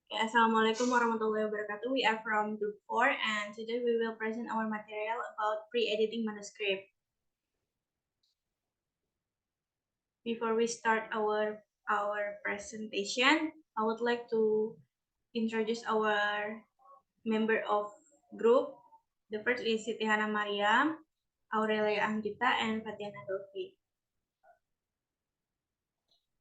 Okay, Assalamualaikum warahmatullahi wabarakatuh. We are from Group 4 and today we will present our material about pre-editing manuscript. Before we start our presentation, I would like to introduce our member of group. The first is Siti Hana Mariam, Aurelia Anggita, and Fatiana Dolfi.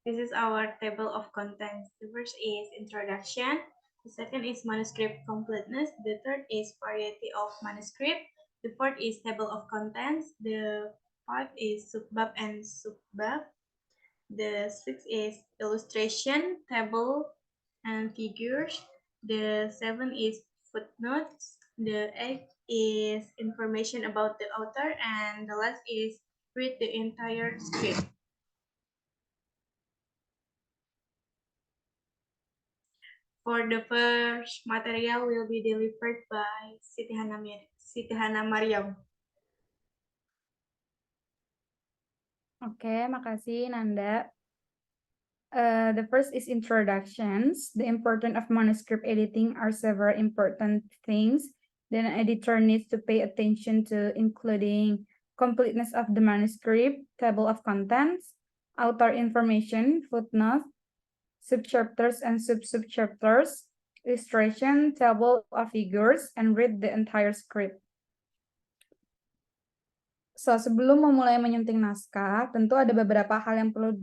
This is our table of contents. The first is introduction. The second is manuscript completeness. The third is variety of manuscript. The fourth is table of contents. The fifth is subbab and subbab. The sixth is illustration, table, and figures. The seventh is footnotes. The eighth is information about the author. And the last is read the entire script. For the first material will be delivered by Siti Hana Mariam. Oke, makasih Nanda. The first is introductions. The importance of manuscript editing are several important things that an editor needs to pay attention to, including completeness of the manuscript, table of contents, author information, footnotes, subchapters and sub-subchapters, illustration, table of figures, and read the entire script. So, sebelum memulai menyunting naskah, tentu ada beberapa hal yang perlu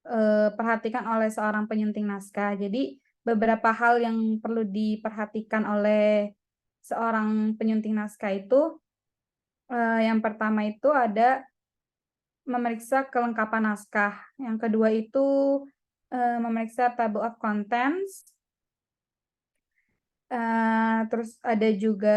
diperhatikan oleh seorang penyunting naskah. Jadi, beberapa hal yang perlu diperhatikan oleh seorang penyunting naskah itu, yang pertama itu ada memeriksa kelengkapan naskah. Yang kedua itu memeriksa table of contents. Terus ada juga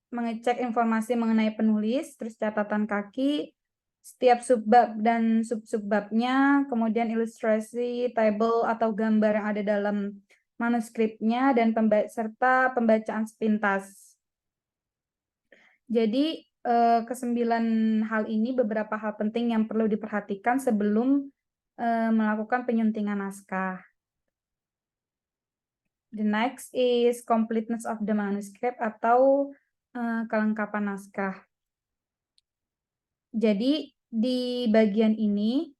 mengecek informasi mengenai penulis, terus catatan kaki, setiap subbab dan sub-subbabnya, kemudian ilustrasi, table atau gambar yang ada dalam manuskripnya, dan serta pembacaan sepintas. Jadi, kesembilan hal ini beberapa hal penting yang perlu diperhatikan sebelum melakukan penyuntingan naskah. The next is completeness of the manuscript atau kelengkapan naskah. Jadi di bagian ini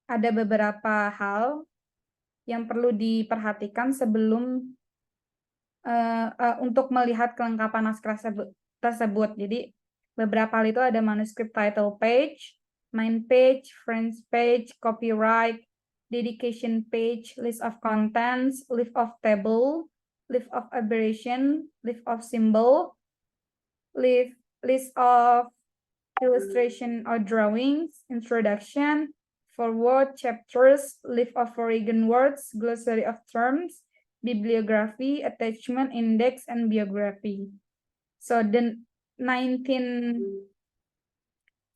ada beberapa hal yang perlu diperhatikan sebelum untuk melihat kelengkapan naskah tersebut. Jadi beberapa hal itu ada manuscript title page, main page, friends page, copyright, dedication page, list of contents, list of table, list of abbreviation, list of symbol, list of illustration or drawings, introduction, foreword, chapters, list of foreign words, glossary of terms, bibliography, attachment, index, and biography. So the 19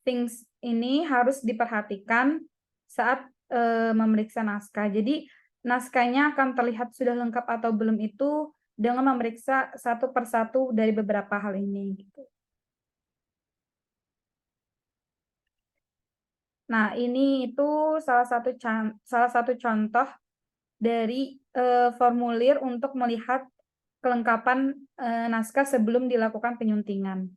things ini harus diperhatikan saat memeriksa naskah. Jadi naskahnya akan terlihat sudah lengkap atau belum itu dengan memeriksa satu persatu dari beberapa hal ini. Gitu. Nah, ini itu salah satu contoh dari formulir untuk melihat kelengkapan naskah sebelum dilakukan penyuntingan.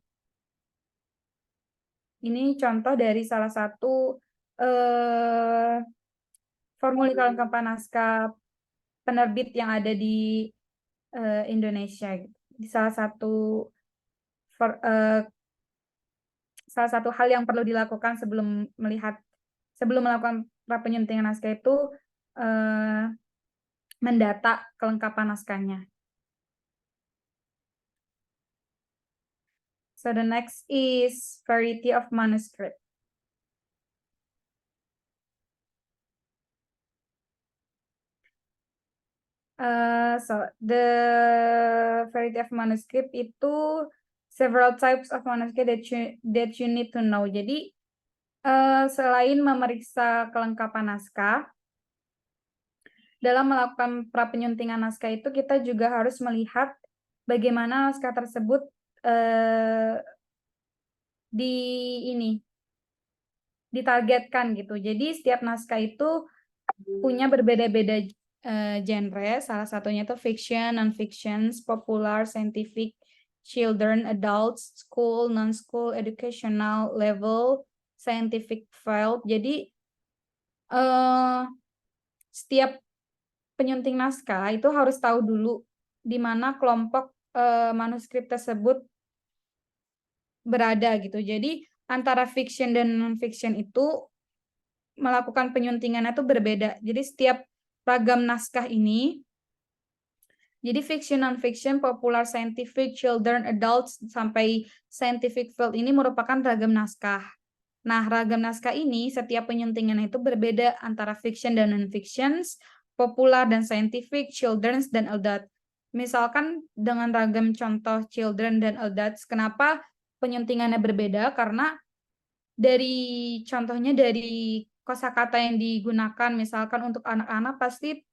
Ini contoh dari salah satu formulir kelengkapan naskah penerbit yang ada di Indonesia. Di salah satu hal yang perlu dilakukan sebelum melakukan penyuntingan naskah itu mendata kelengkapan naskahnya. So the next is variety of manuscript. So the variety of manuscript itu several types of manuscript that you need to know. Jadi selain memeriksa kelengkapan naskah, dalam melakukan prapenyuntingan naskah itu kita juga harus melihat bagaimana naskah tersebut ditargetkan gitu. Jadi setiap naskah itu punya berbeda-beda genre, salah satunya itu fiction, non-fiction, popular, scientific, children, adults, school, non-school, educational, level, scientific field. Jadi setiap penyunting naskah itu harus tahu dulu di mana kelompok manuskrip tersebut berada gitu. Jadi antara fiction dan non-fiction itu melakukan penyuntingannya itu berbeda. Jadi setiap ragam naskah ini, jadi fiction, non-fiction, popular, scientific, children, adults, sampai scientific field ini merupakan ragam naskah. Nah, ragam naskah ini setiap penyuntingan itu berbeda antara fiction dan non-fiction, popular dan scientific, children's dan adult. Misalkan dengan ragam contoh children dan adults, kenapa penyuntingannya berbeda? Karena dari contohnya dari kosakata yang digunakan, misalkan untuk anak-anak pasti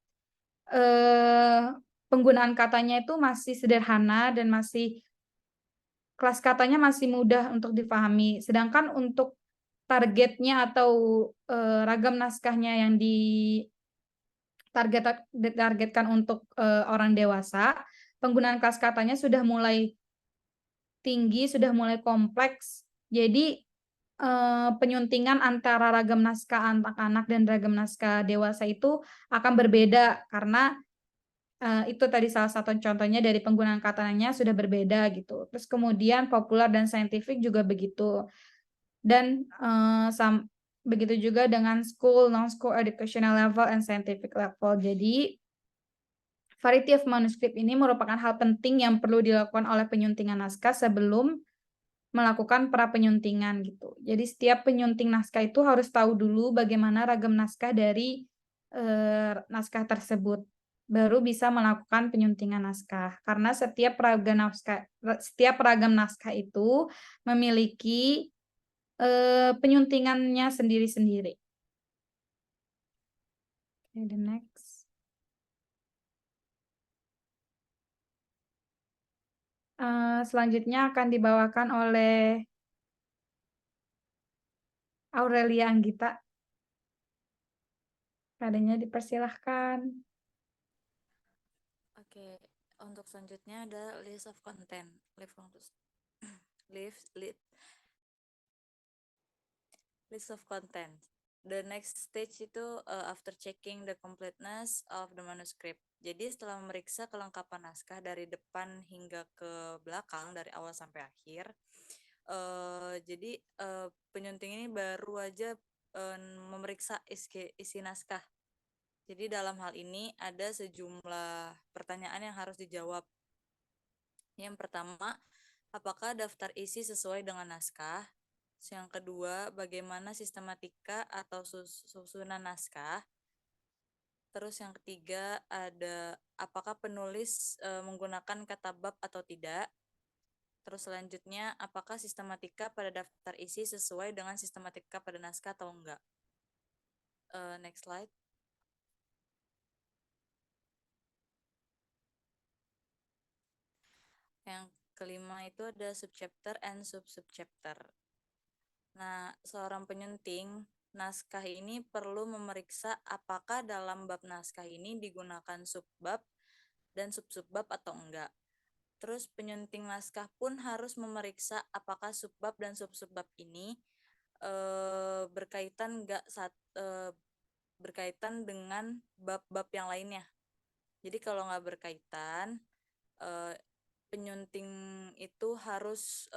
penggunaan katanya itu masih sederhana dan masih kelas katanya masih mudah untuk dipahami. Sedangkan untuk targetnya atau ragam naskahnya yang ditargetkan untuk orang dewasa, penggunaan kelas katanya sudah mulai tinggi, sudah mulai kompleks. Jadi penyuntingan antara ragam naskah anak-anak dan ragam naskah dewasa itu akan berbeda karena itu tadi salah satu contohnya dari penggunaan katanya sudah berbeda gitu. Terus kemudian popular dan scientific juga begitu. Dan begitu juga dengan school, non-school, educational level, and scientific level. Jadi variety of manuscript ini merupakan hal penting yang perlu dilakukan oleh penyuntingan naskah sebelum melakukan pra penyuntingan gitu. Jadi setiap penyunting naskah itu harus tahu dulu bagaimana ragam naskah dari naskah tersebut, baru bisa melakukan penyuntingan naskah. Karena setiap ragam naskah itu memiliki penyuntingannya sendiri-sendiri. Okay, the next. Selanjutnya akan dibawakan oleh Aurelia Anggita. Adanya dipersilahkan. Oke, untuk selanjutnya ada list of content. List of content. The next stage itu after checking the completeness of the manuscript. Jadi setelah memeriksa kelengkapan naskah dari depan hingga ke belakang, dari awal sampai akhir, jadi penyunting ini baru aja memeriksa isi naskah. Jadi dalam hal ini ada sejumlah pertanyaan yang harus dijawab. Yang pertama, apakah daftar isi sesuai dengan naskah? Yang kedua, bagaimana sistematika atau susunan naskah? Terus yang ketiga ada apakah penulis menggunakan kata bab atau tidak? Terus selanjutnya, apakah sistematika pada daftar isi sesuai dengan sistematika pada naskah atau enggak? Next slide. Yang kelima itu ada subchapter and sub-subchapter. Nah, seorang penyunting naskah ini perlu memeriksa apakah dalam bab naskah ini digunakan subbab dan sub-subbab atau enggak. Terus penyunting naskah pun harus memeriksa apakah subbab dan sub-subbab ini berkaitan dengan bab-bab yang lainnya. Jadi kalau nggak berkaitan, penyunting itu harus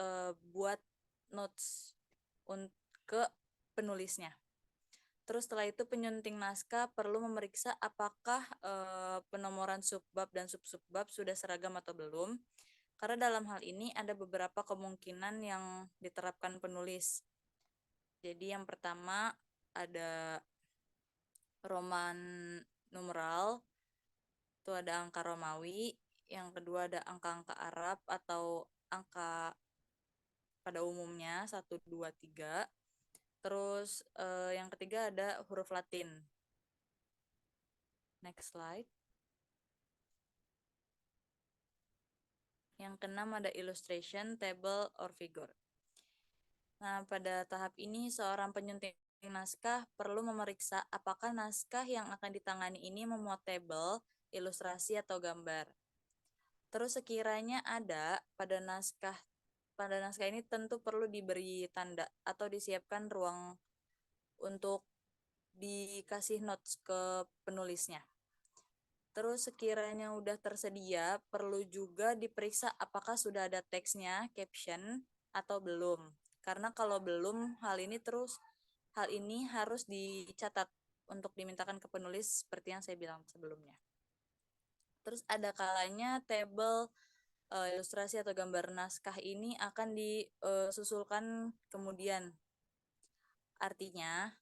buat notes ke penulisnya. Terus setelah itu penyunting naskah perlu memeriksa apakah penomoran subbab dan sub-subbab sudah seragam atau belum. Karena dalam hal ini ada beberapa kemungkinan yang diterapkan penulis. Jadi yang pertama ada Roman numeral, itu ada angka Romawi. Yang kedua ada angka-angka Arab atau angka pada umumnya 1, 2, 3. Terus yang ketiga ada huruf Latin. Next slide. Yang keenam ada illustration, table, or figure. Nah, pada tahap ini seorang penyunting naskah perlu memeriksa apakah naskah yang akan ditangani ini memuat tabel, ilustrasi, atau gambar. Terus sekiranya ada pada naskah ini tentu perlu diberi tanda atau disiapkan ruang untuk dikasih notes ke penulisnya. Terus sekiranya udah tersedia, perlu juga diperiksa apakah sudah ada teksnya, caption, atau belum. Karena kalau belum, hal ini harus dicatat untuk dimintakan ke penulis seperti yang saya bilang sebelumnya. Terus ada kalanya tabel, ilustrasi atau gambar naskah ini akan disusulkan kemudian. Artinya,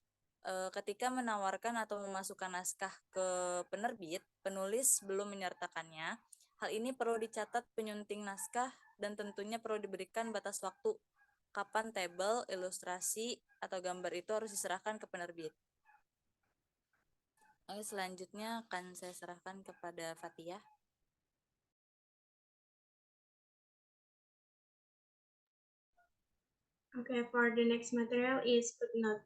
ketika menawarkan atau memasukkan naskah ke penerbit, penulis belum menyertakannya. Hal ini perlu dicatat penyunting naskah dan tentunya perlu diberikan batas waktu kapan tabel, ilustrasi, atau gambar itu harus diserahkan ke penerbit. Oke, selanjutnya akan saya serahkan kepada Fathia. Okay, for the next material is footnote.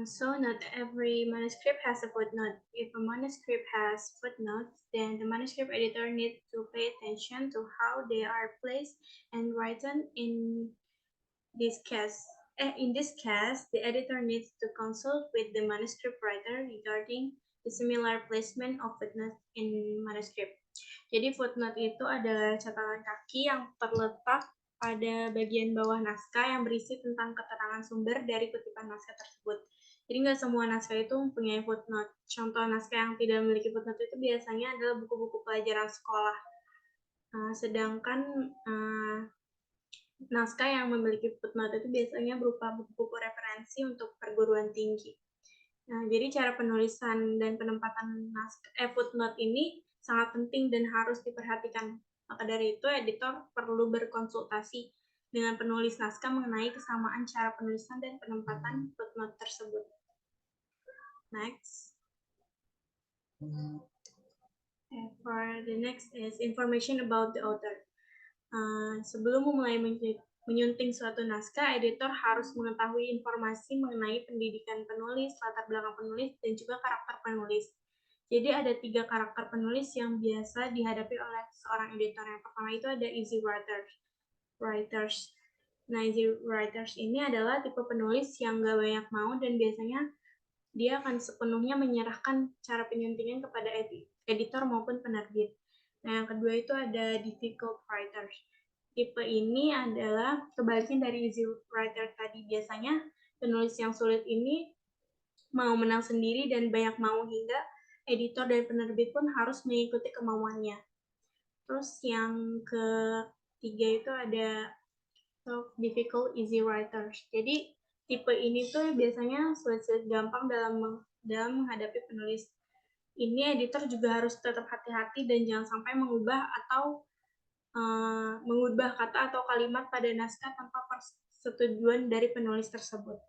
So not every manuscript has a footnote. If a manuscript has footnotes, then the manuscript editor needs to pay attention to how they are placed and written in this case. In this case, the editor needs to consult with the manuscript writer regarding the similar placement of footnotes in manuscript. Jadi footnote itu adalah catatan kaki yang terletak pada bagian bawah naskah yang berisi tentang keterangan sumber dari kutipan naskah tersebut. Jadi nggak semua naskah itu mempunyai footnote. Contoh naskah yang tidak memiliki footnote itu biasanya adalah buku-buku pelajaran sekolah. Sedangkan naskah yang memiliki footnote itu biasanya berupa buku-buku referensi untuk perguruan tinggi. Nah, jadi cara penulisan dan penempatan footnote ini sangat penting dan harus diperhatikan. Maka dari itu, editor perlu berkonsultasi dengan penulis naskah mengenai kesamaan cara penulisan dan penempatan footnote tersebut. Next. For the next is information about the author. Sebelum memulai menyunting suatu naskah, editor harus mengetahui informasi mengenai pendidikan penulis, latar belakang penulis, dan juga karakter penulis. Jadi ada 3 karakter penulis yang biasa dihadapi oleh seorang editor. Yang pertama itu ada easy writers. Nah, easy writers ini adalah tipe penulis yang gak banyak mau dan biasanya dia akan sepenuhnya menyerahkan cara penyuntingan kepada editor maupun penerbit. Nah, yang kedua itu ada difficult writers. Tipe ini adalah kebalikan dari easy writer tadi. Biasanya penulis yang sulit ini mau menang sendiri dan banyak mau hingga editor dan penerbit pun harus mengikuti kemauannya. Terus yang ketiga itu ada difficult easy writers. Jadi tipe ini tuh biasanya sulit-sulit gampang dalam menghadapi penulis. Ini editor juga harus tetap hati-hati dan jangan sampai mengubah kata atau kalimat pada naskah tanpa persetujuan dari penulis tersebut.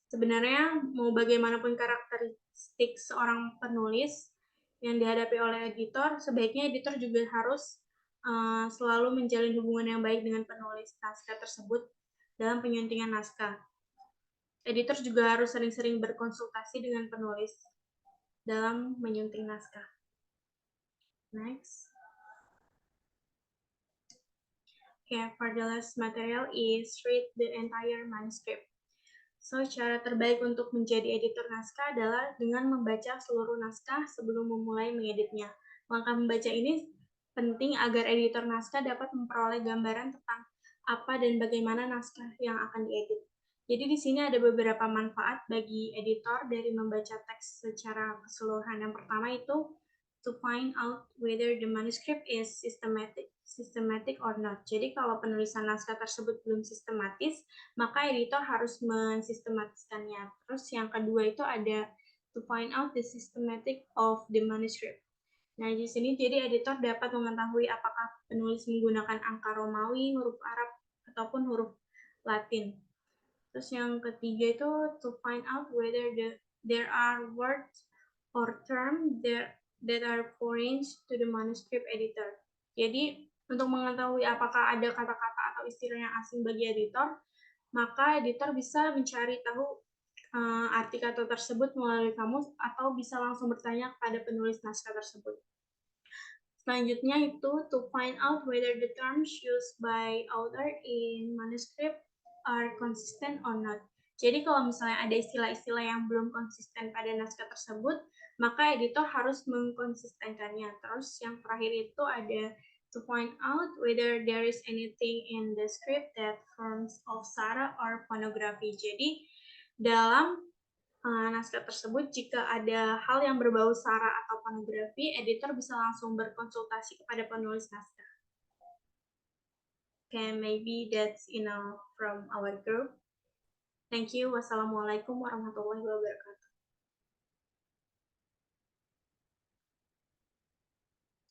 Sebenarnya mau bagaimanapun karakteristik seorang penulis yang dihadapi oleh editor, sebaiknya editor juga harus selalu menjalin hubungan yang baik dengan penulis naskah tersebut dalam penyuntingan naskah. Editor juga harus sering-sering berkonsultasi dengan penulis dalam menyunting naskah. Next. Okay, for the last material is read the entire manuscript. So, cara terbaik untuk menjadi editor naskah adalah dengan membaca seluruh naskah sebelum memulai mengeditnya. Langkah membaca ini penting agar editor naskah dapat memperoleh gambaran tentang apa dan bagaimana naskah yang akan diedit. Jadi di sini ada beberapa manfaat bagi editor dari membaca teks secara keseluruhan. Yang pertama itu to find out whether the manuscript is systematic or not. Jadi kalau penulisan naskah tersebut belum sistematis, maka editor harus mensistematiskannya. Terus yang kedua itu ada to find out the systematic of the manuscript. Nah, di sini jadi editor dapat mengetahui apakah penulis menggunakan angka Romawi, huruf Arab, ataupun huruf Latin. Terus yang ketiga itu to find out whether there are words or terms that are foreign to the manuscript editor. Jadi, untuk mengetahui apakah ada kata-kata atau istilah yang asing bagi editor, maka editor bisa mencari tahu arti kata tersebut melalui kamus atau bisa langsung bertanya kepada penulis naskah tersebut. Selanjutnya itu to find out whether the terms used by author in manuscript are consistent or not. Jadi kalau misalnya ada istilah-istilah yang belum konsisten pada naskah tersebut, maka editor harus mengkonsistenkannya. Terus yang terakhir itu ada to find out whether there is anything in the script that forms of Sarah or pornography. Jadi dalam naskah tersebut, jika ada hal yang berbau sara atau pornografi, editor bisa langsung berkonsultasi kepada penulis naskah. Okay, maybe that's enough from our group. Thank you. Wassalamualaikum warahmatullahi wabarakatuh.